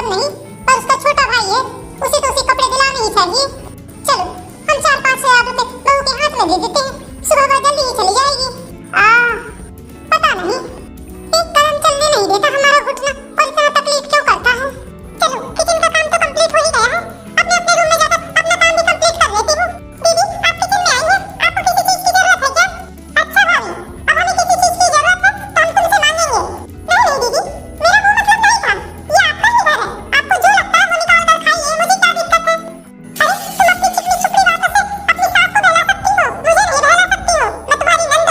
पसंद नहीं, पर उसका छोटा भाई है, उसे तो उसे कपड़े दिलाने ही चाहिए। चलो हम 4-5 हज़ार रुपए बहू के हाथ में दे देते हैं, सुबह वह जल्दी ही चली जाएगी। पता नहीं एक कदम चलने नहीं देता हमारा घुटना, और इतना तकलीफ क्यों करता है। चलो किचन का काम तो कंप्लीट हो ही गया है, अपने अपने रूम में जाकर अपना काम भी कंप्लीट कर लेती हूँ। दीदी आप किचन में आई हैं, आपको किसी चीज की जरूरत है क्या? अच्छा भाभी, अब हमें किसी चीज की जरूरत है तो हम तुमसे मांगेंगे। नहीं दीदी, मेरा वो मतलब नहीं था, ये आपका ही घर है, आपको जो लगता है वो निकाल कर खाइए, मुझे क्या दिक्कत है। अरे तुम अपनी चिकनी छुपड़ी बातों से अपनी सास को बहला सकती हो, मुझे नहीं बहला सकती हो, मैं तुम्हारी नंद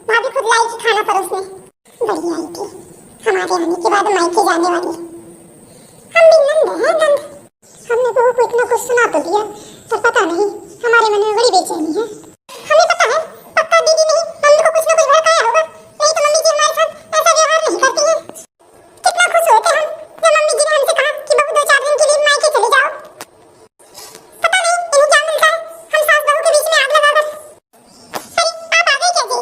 भाभी खुद लाई थी खाना परोसने, बड़ी आई थी हमारे आने के बाद मायके जाने वाली। हम भी नंद हैं नंद, हमने बहू को इतना कुछ सुना तो दिया, पर पता नहीं हमारे मन में बड़ी बेचैनी है। हमें पता है पक्का दीदी ने मम्मी को कुछ ना कुछ भड़काया होगा, नहीं तो मम्मी जी हमारे साथ ऐसा व्यवहार नहीं करती हैं। कितना खुश होते हम जब मम्मी जी ने हमसे कहा कि बहू 2-4 दिन के लिए मायके चले जाओ। पता नहीं इन्हें क्या मिलता है हम सास बहू के बीच में आग लगाकर। अरे आप आ गए क्या जी?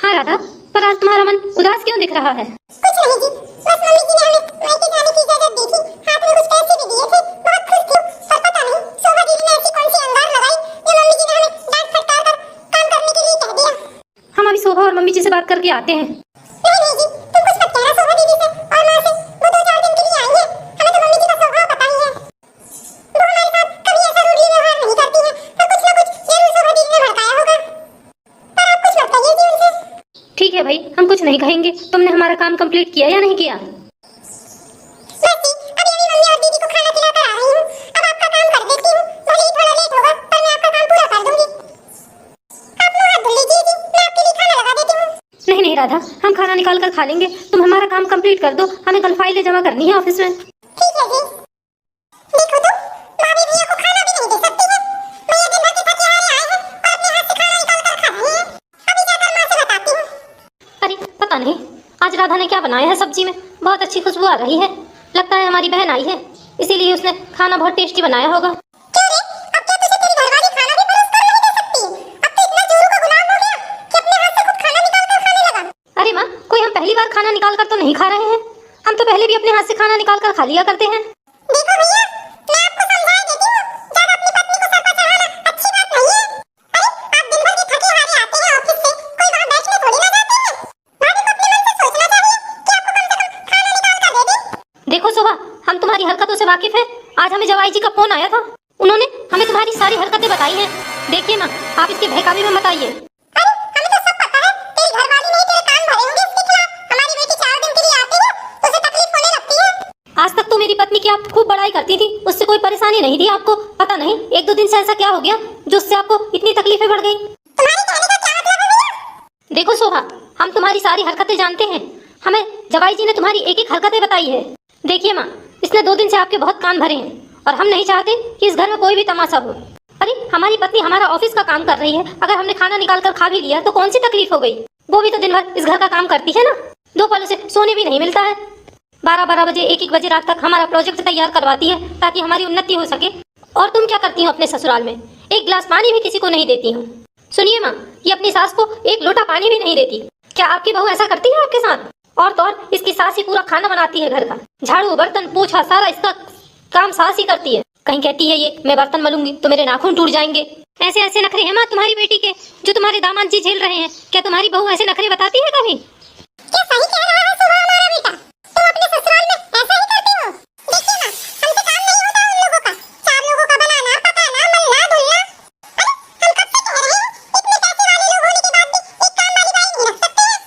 हाँ राधा, पर आज तुम्हारा मन उदास क्यों दिख रहा है? कुछ नहीं जी, बस मम्मी जी ने हमें मायके जाने की इजाजत दी थी, हाथ में कुछ पैसे भी दिए थे, बहुत खुश थी। पर पता नहीं शोभा दीदी ने ऐसी कौन सी अंगार लगाई जो मम्मी जी ने हमें डांट फटकार कर काम करने के लिए कह दिया। हम अभी शोभा और मम्मी जी से बात करके आते हैं। नहीं नहीं जी, तुम कुछ मत कहना शोभा दीदी से और माँ से, वो 2-4 दिन के लिए आई है। हमें तो मम्मी जी का स्वभाव पता ही है, वो हमारे साथ कभी ऐसा रूढ़ी व्यवहार नहीं करती है, पर कुछ ना कुछ जरूर शोभा दीदी ने भड़काया होगा। पर आप कुछ मत कहिए जी उनसे। ठीक है भाई, हम कुछ नहीं कहेंगे। तुमने हमारा काम कंप्लीट किया या नहीं किया? बस जी, अभी मम्मी और दीदी को खाना खिलाकर आ रही हूँ, अब आपका काम कर देती हूँ। भले ही थोड़ा लेट होगा पर मैं आपका काम पूरा कर दूंगी। आप मुँह हाथ धुल लीजिए जी, मैं आपके लिए खाना लगा देती हूँ। नहीं नहीं राधा, हम खाना निकाल कर खा लेंगे। तुम हमारा काम कंप्लीट कर दो, हमें कल फाइलें जमा करनी है ऑफिस में। ठीक है जी। देखो तो भाभी भैया को खाना भी नहीं दे सकती है। भैया दिन भर के थके हारे आए हैं और अपने हाथ से खाना निकाल कर खा रहे हैं। अभी जाकर माँ से बताती हूँ। अरे पता नहीं आज राधा ने क्या बनाया है सब्जी में, बहुत अच्छी खुशबू आ रही है। लगता है हमारी बहन आई है, इसीलिए उसने खाना बहुत टेस्टी बनाया होगा। क्यों रे, अब क्या तुझे तेरी घरवाली खाना भी परोस कर नहीं दे सकती? अब तो इतना जोरू का गुलाम हो गया कि अपने हाथ से खुद खाना निकाल कर खाने लगा। अरे माँ, कोई हम पहली बार खाना निकाल कर तो नहीं खा रहे हैं, हम तो पहले भी अपने हाथ से खाना निकाल कर खा लिया करते हैं। देखो भैया, मैं आपको समझा देती हूँ, ज्यादा अपनी पत्नी को सर पर चढ़ाना अच्छी बात नहीं है। अरे आप दिन भर के थके हारे आते हैं ऑफिस से, कोई वहाँ बैठने थोड़ी ना जाते हैं। भाभी को अपने मन से सोचना चाहिए कि आपको कम से कम खाना निकाल कर दे दे। देखो शोभा, हम तुम्हारी हरकतों से वाकिफ हैं। आज हमें जवाई जी का फोन आया था, उन्होंने हमें तुम्हारी सारी हरकतें बताई हैं। देखिए माँ, आप इसके बहकावे में मत आइए। अरे हमें तो सब पता है, तेरी घरवाली ने तेरे कान भरे होंगे इसके खिलाफ। हमारी बेटी 4 दिन के लिए आती है तो उसे तकलीफ होने लगती है। आज तक तो मेरी पत्नी की आप खूब बड़ाई करती थी, उससे कोई परेशानी नहीं थी आपको। पता नहीं 1-2 दिन से ऐसा क्या हो गया जो उससे आपको इतनी तकलीफें बढ़ गई। तुम्हारे कहने का क्या मतलब है भैया? देखो शोभा, हम तुम्हारी सारी हरकतें जानते हैं, हमें जवाई जी ने तुम्हारी एक एक हरकतें बताई है। देखिए माँ, इसने 2 दिन से आपके बहुत कान भरे हैं और हम नहीं चाहते कि इस घर में कोई भी तमाशा हो। अरे हमारी पत्नी हमारा ऑफिस का काम कर रही है, अगर हमने खाना निकाल कर खा भी लिया तो कौन सी तकलीफ हो गई? वो भी तो दिन भर इस घर का काम करती है ना, 2 पलों से सोने भी नहीं मिलता है। 12-12 बजे 1-1 बजे रात तक हमारा प्रोजेक्ट तैयार करवाती है ताकि हमारी उन्नति हो सके। और तुम क्या करती हो अपने ससुराल में? 1 गिलास पानी भी किसी को नहीं देती हो। सुनिए माँ, ये अपनी सास को 1 लोटा पानी भी नहीं देती। क्या आपकी बहू ऐसा करती है आपके साथ? और तो और इसकी सास ही पूरा खाना बनाती है घर का, झाड़ू बर्तन पोछा सारा इसका काम सास ही करती है। कहीं कहती है ये मैं बर्तन मलूंगी तो मेरे नाखून टूट जाएंगे। ऐसे ऐसे नखरे हैं माँ तुम्हारी बेटी के जो तुम्हारे दामाद जी झेल रहे हैं। क्या तुम्हारी बहू ऐसे नखरे बताती है कभी? क्या सही कह रहा है सुबह हमारा बेटा? तुम अपने ससुराल में ऐसा ही करते हो? देखिए ना, हमसे काम नहीं होता उन लोगों का, 4 लोगों का बनाना पकाना मलना धुलना। अरे हम कब से कह रहे हैं, इतने पैसे वाले लोग होने के बाद भी एक काम वाली बाई नहीं रख सकते हैं।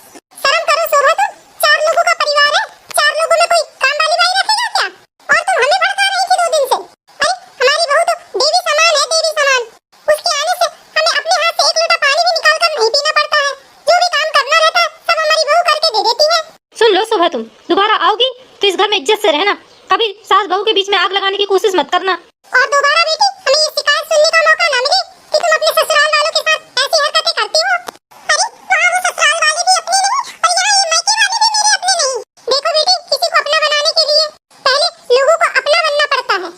शर्म करो शोभा, तुम 4 लोगों का परिवार है, 4 लोगों में कोई काम वाली बाई रखेगा क्या? और तुम हमें भड़का रही थी 2 दिन से। अरे हमारी बहू तो देवी समान है, देवी समान। उसके आने से हमें अपने हाथ से 1 लोटा पानी भी निकाल कर नहीं पीना पड़ता है। जो भी काम करना रहता है सब हमारी बहू करके दे देती है। सुन लो शोभा, तुम दोबारा आओगी तो इस घर में इज्जत से रहना, कभी सास बहू के बीच में आग लगाने की कोशिश मत करना। और दोबारा बेटी हमें ये शिकायत सुनने का मौका ना मिले कि तुम अपने ससुराल वालों के साथ ऐसी हरकतें करती हो। अरे वहाँ वो ससुराल वाले भी अपने नहीं और यहाँ ये मायके वाले भी मेरे अपने नहीं। देखो बेटी, किसी को अपना बनाने के लिए पहले लोगों को अपना बनना पड़ता है।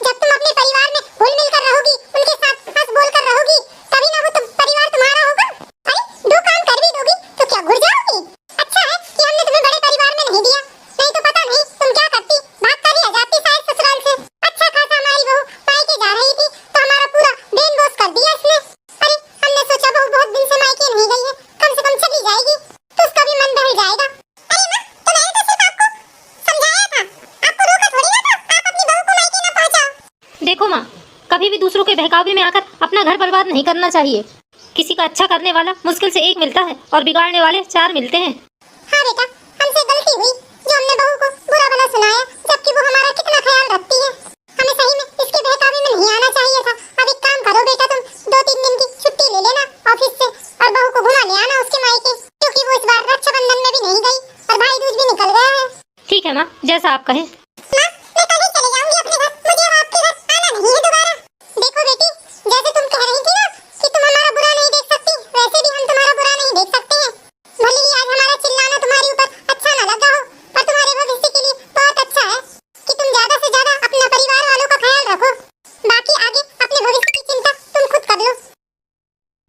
जब तुम अपने परिवार में घुल मिल कर रहोगी, उनके साथ हंस बोल कर रहोगी, तभी ना वो परिवार तुम्हारा होगा। अरे 2 काम कर भी दोगी तो क्या घुर जाओगी? अच्छा है कि हमने तुम्हें बड़े परिवार में नहीं दिया, नहीं तो पता नहीं तुम क्या करती, भाग कर ही आ जाती शायद ससुराल से। अच्छा खासा हमारी बहू मायके जा रही थी तो हमारा पूरा ब्रेन वॉश कर दिया इसने। अरे हमने सोचा बहू बहुत दिन से मायके नहीं गई है, कम से कम चली जाएगी तो उसका भी मन बहल जाएगा। अरे माँ, तो मैंने तो सिर्फ आपको समझाया था, आपको रोका थोड़ी ना था, आप अपनी बहू को मायके ना पहुंचाओ। देखो माँ, कभी भी दूसरों के बहकावे में आकर अपना घर बर्बाद नहीं करना चाहिए। किसी का अच्छा करने वाला मुश्किल से 1 मिलता है और बिगाड़ने वाले 4 मिलते हैं। हाँ बेटा, हमसे गलती हुई जो हमने बहू को बुरा भला सुनाया, जबकि वो हमारा कितना ख्याल रखती है। हमें सही में इसके बहकावे में नहीं आना चाहिए था। अब एक काम करो बेटा, तुम 2-3 दिन की छुट्टी ले लेना ऑफिस से और बहू को घुमा ले आना उसके मायके, क्योंकि है माँ, जैसा आप कहें।